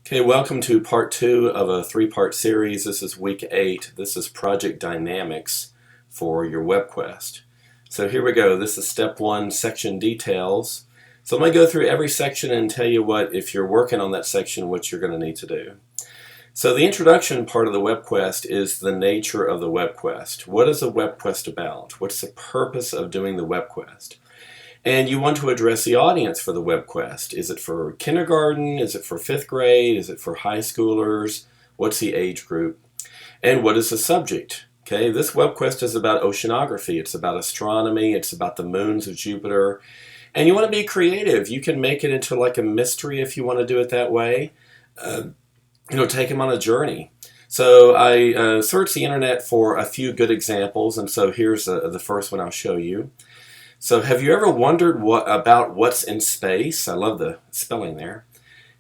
Okay, welcome to part 2 of a 3-part series. This is week 8. This is project dynamics for your WebQuest. So here we go. This is step 1, section details. So I'm going to go through every section and tell you what, if you're working on that section, what you're going to need to do. So the introduction part of the WebQuest is the nature of the WebQuest. What is a WebQuest about? What's the purpose of doing the WebQuest? And you want to address the audience for the WebQuest. Is it for kindergarten? Is it for 5th grade? Is it for high schoolers? What's the age group? And what is the subject? Okay, this WebQuest is about oceanography. It's about astronomy. It's about the moons of Jupiter. And you want to be creative. You can make it into like a mystery if you want to do it that way. Take them on a journey. So I searched the internet for a few good examples, and so here's the first one I'll show you. So have you ever wondered about what's in space? I love the spelling there.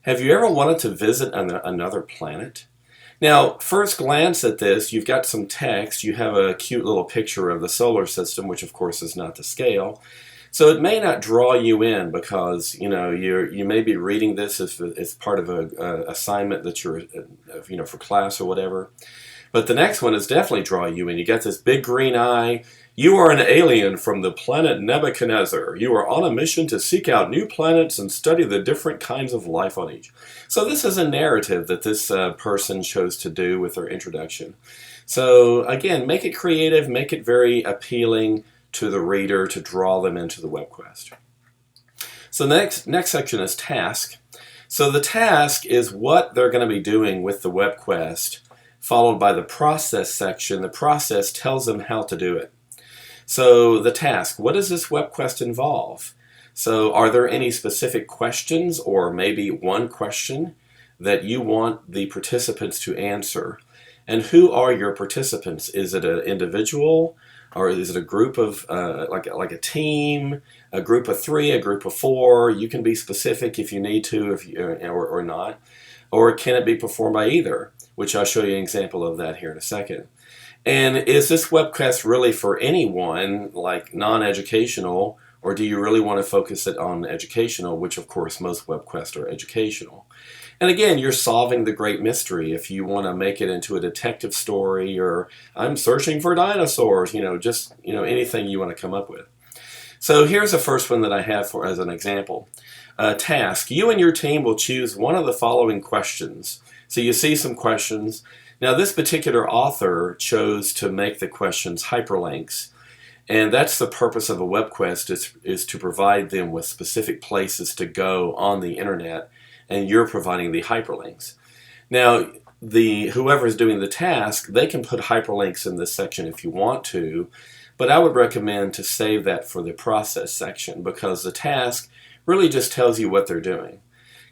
Have you ever wanted to visit another planet? Now, first glance at this, you've got some text. You have a cute little picture of the solar system, which of course is not to scale. So it may not draw you in because you may be reading this as part of a assignment that you're for class or whatever. But the next one is definitely draw you in. You got this big green eye. You are an alien from the planet Nebuchadnezzar. You are on a mission to seek out new planets and study the different kinds of life on each. So this is a narrative that this person chose to do with their introduction. So again, make it creative, make it very appealing to the reader to draw them into the WebQuest. So next section is task. So the task is what they're going to be doing with the WebQuest, followed by the process section. The process tells them how to do it. So the task, what does this WebQuest involve? So are there any specific questions or maybe one question that you want the participants to answer? And who are your participants? Is it an individual or is it a group of, like a team, a group of 3, a group of 4? You can be specific if you need to or not. Or can it be performed by either? Which I'll show you an example of that here in a second. And is this WebQuest really for anyone, like non-educational, or do you really want to focus it on educational, which of course most WebQuests are educational? And again, you're solving the great mystery. If you want to make it into a detective story, or I'm searching for dinosaurs, anything you want to come up with. So here's the first one that I have for as an example. Task. You and your team will choose one of the following questions. So you see some questions. Now this particular author chose to make the questions hyperlinks, and that's the purpose of a WebQuest is to provide them with specific places to go on the internet, and you're providing the hyperlinks. Now whoever is doing the task, they can put hyperlinks in this section if you want to, but I would recommend to save that for the process section because the task really just tells you what they're doing.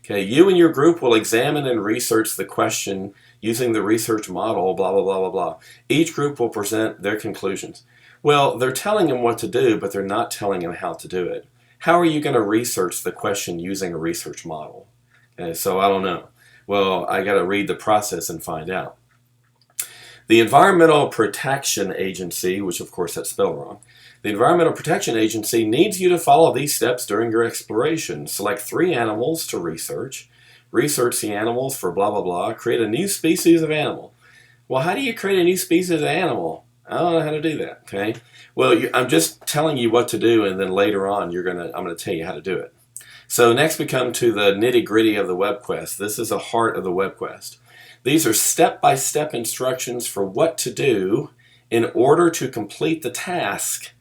Okay, you and your group will examine and research the question using the research model, blah, blah, blah, blah, blah. Each group will present their conclusions. Well, they're telling them what to do, but they're not telling them how to do it. How are you going to research the question using a research model? Okay, so I don't know. Well, I got to read the process and find out. The Environmental Protection Agency, which of course that's spelled wrong, the Environmental Protection Agency needs you to follow these steps during your exploration. Select 3 animals to research. Research the animals for blah, blah, blah. Create a new species of animal. Well, how do you create a new species of animal? I don't know how to do that, okay? Well, I'm just telling you what to do, and then later on I'm going to tell you how to do it. So next we come to the nitty-gritty of the WebQuest. This is the heart of the WebQuest. These are step-by-step instructions for what to do in order to complete the task.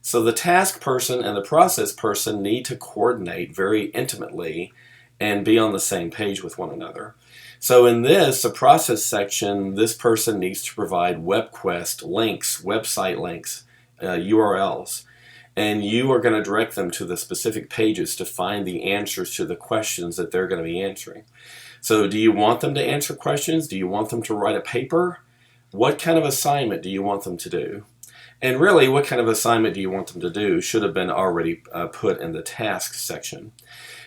So the task person and the process person need to coordinate very intimately and be on the same page with one another. So in the process section, this person needs to provide WebQuest links, website links, URLs. And you are going to direct them to the specific pages to find the answers to the questions that they're going to be answering. So do you want them to answer questions? Do you want them to write a paper? What kind of assignment do you want them to do? And really, what kind of assignment do you want them to do should have been already put in the task section.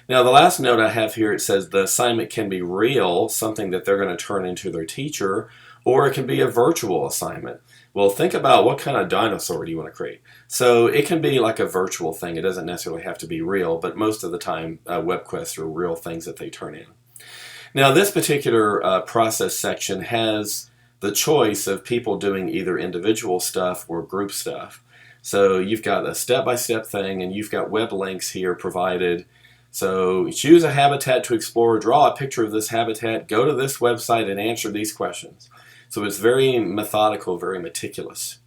Now, the last note I have here, it says the assignment can be real, something that they're going to turn into their teacher, or it can be a virtual assignment. Well, think about what kind of dinosaur do you want to create. So it can be like a virtual thing. It doesn't necessarily have to be real, but most of the time, WebQuests are real things that they turn in. Now this particular process section has the choice of people doing either individual stuff or group stuff. So you've got a step-by-step thing, and you've got web links here provided. So choose a habitat to explore, draw a picture of this habitat, go to this website and answer these questions. So it's very methodical, very meticulous.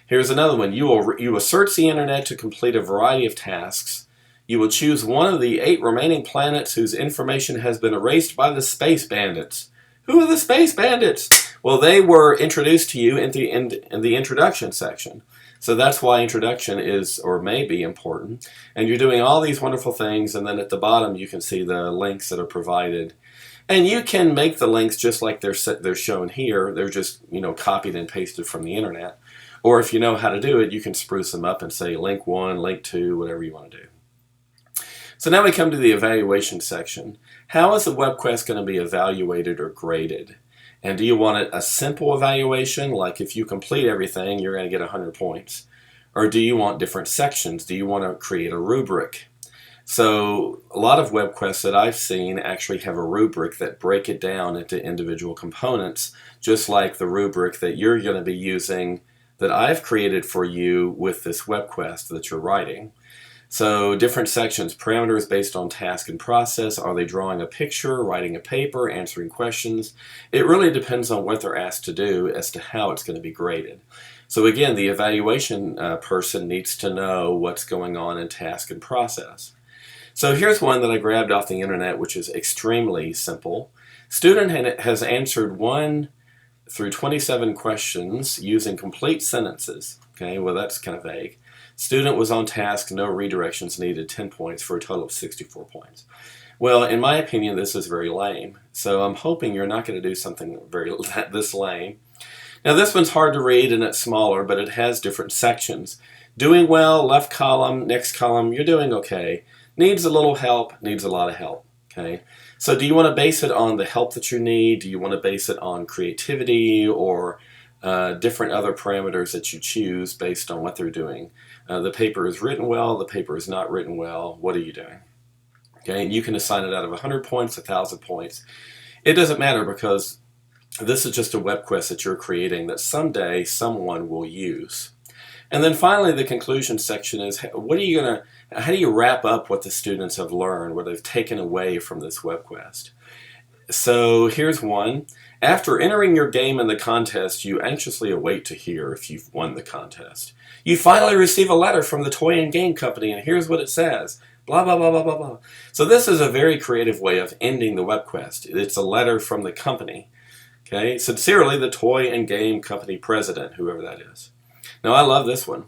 Here's another one. You will search the internet to complete a variety of tasks. You will choose one of the 8 remaining planets whose information has been erased by the space bandits. Who are the space bandits? Well, they were introduced to you in the introduction section. So that's why introduction is, or may be, important. And you're doing all these wonderful things, and then at the bottom you can see the links that are provided. And you can make the links just like they're shown here. They're just, copied and pasted from the internet. Or if you know how to do it, you can spruce them up and say link 1, link 2, whatever you want to do. So now we come to the evaluation section. How is the WebQuest going to be evaluated or graded? And do you want it a simple evaluation, like if you complete everything, you're going to get 100 points? Or do you want different sections? Do you want to create a rubric? So a lot of WebQuests that I've seen actually have a rubric that break it down into individual components, just like the rubric that you're going to be using that I've created for you with this WebQuest that you're writing. So different sections, parameters based on task and process. Are they drawing a picture, writing a paper, answering questions? It really depends on what they're asked to do as to how it's going to be graded. So again, the evaluation person needs to know what's going on in task and process. So here's one that I grabbed off the internet, which is extremely simple. Student has answered 1 through 27 questions using complete sentences. Okay, well that's kind of vague. Student was on task, no redirections needed, 10 points for a total of 64 points. Well, in my opinion, this is very lame. So I'm hoping you're not going to do something this lame. Now this one's hard to read and it's smaller, but it has different sections. Doing well, left column, next column, you're doing okay. Needs a little help, needs a lot of help. Okay. So do you want to base it on the help that you need? Do you want to base it on creativity or different other parameters that you choose based on what they're doing? The paper is written well, the paper is not written well. What are you doing? Okay, and you can assign it out of 100 points, 1,000 points. It doesn't matter because this is just a WebQuest that you're creating that someday someone will use. And then finally, the conclusion section is how do you wrap up what the students have learned, what they've taken away from this WebQuest? So here's one. After entering your game in the contest, you anxiously await to hear if you've won the contest. You finally receive a letter from the toy and game company, and here's what it says. Blah, blah, blah, blah, blah, blah. So this is a very creative way of ending the WebQuest. It's a letter from the company. Okay, sincerely, the toy and game company president, whoever that is. Now, I love this one.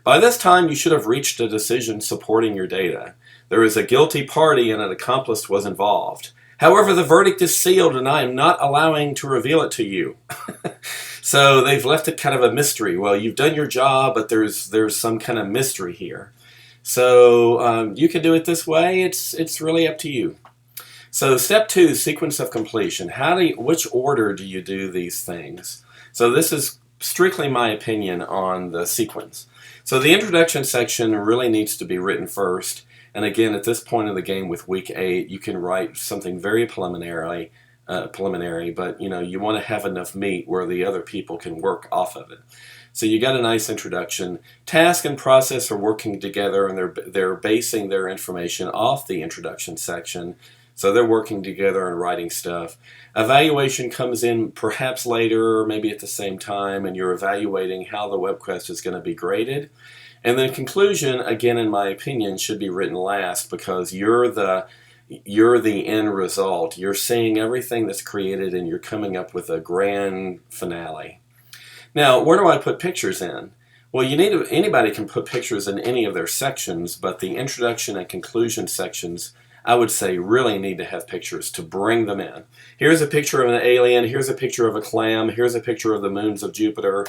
By this time, you should have reached a decision supporting your data. There is a guilty party and an accomplice was involved. However, the verdict is sealed and I am not allowing to reveal it to you. So they've left it kind of a mystery. Well, you've done your job, but there's some kind of mystery here. So you can do it this way. It's really up to you. So step 2, sequence of completion. Which order do you do these things? So this is strictly my opinion on the sequence. So the introduction section really needs to be written first. And again, at this point in the game with week 8, you can write something very preliminary, but you want to have enough meat where the other people can work off of it. So you got a nice introduction. Task and process are working together, and they're basing their information off the introduction section. So they're working together and writing stuff. Evaluation comes in perhaps later or maybe at the same time, and you're evaluating how the WebQuest is going to be graded. And then conclusion, again, in my opinion, should be written last because you're the end result. You're seeing everything that's created and you're coming up with a grand finale. Now, where do I put pictures in? Well, anybody can put pictures in any of their sections, but the introduction and conclusion sections, I would say, really need to have pictures to bring them in. Here's a picture of an alien, here's a picture of a clam, here's a picture of the moons of Jupiter,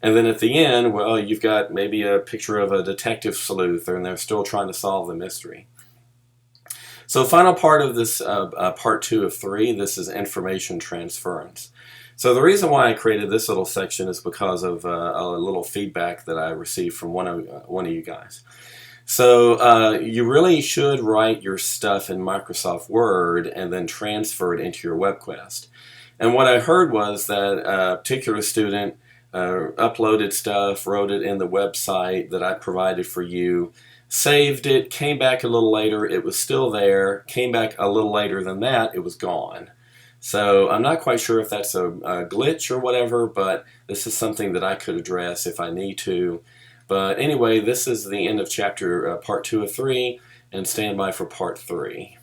and then at the end, well, you've got maybe a picture of a detective sleuth, and they're still trying to solve the mystery. So final part of this, part 2 of 3, this is information transference. So the reason why I created this little section is because of a little feedback that I received from one of you guys. So you really should write your stuff in Microsoft Word and then transfer it into your WebQuest. And what I heard was that a particular student uploaded stuff, wrote it in the website that I provided for you, saved it, came back a little later, it was still there, came back a little later than that, it was gone. So I'm not quite sure if that's a glitch or whatever, but this is something that I could address if I need to. But anyway, this is the end of chapter part 2 of 3, and stand by for part 3.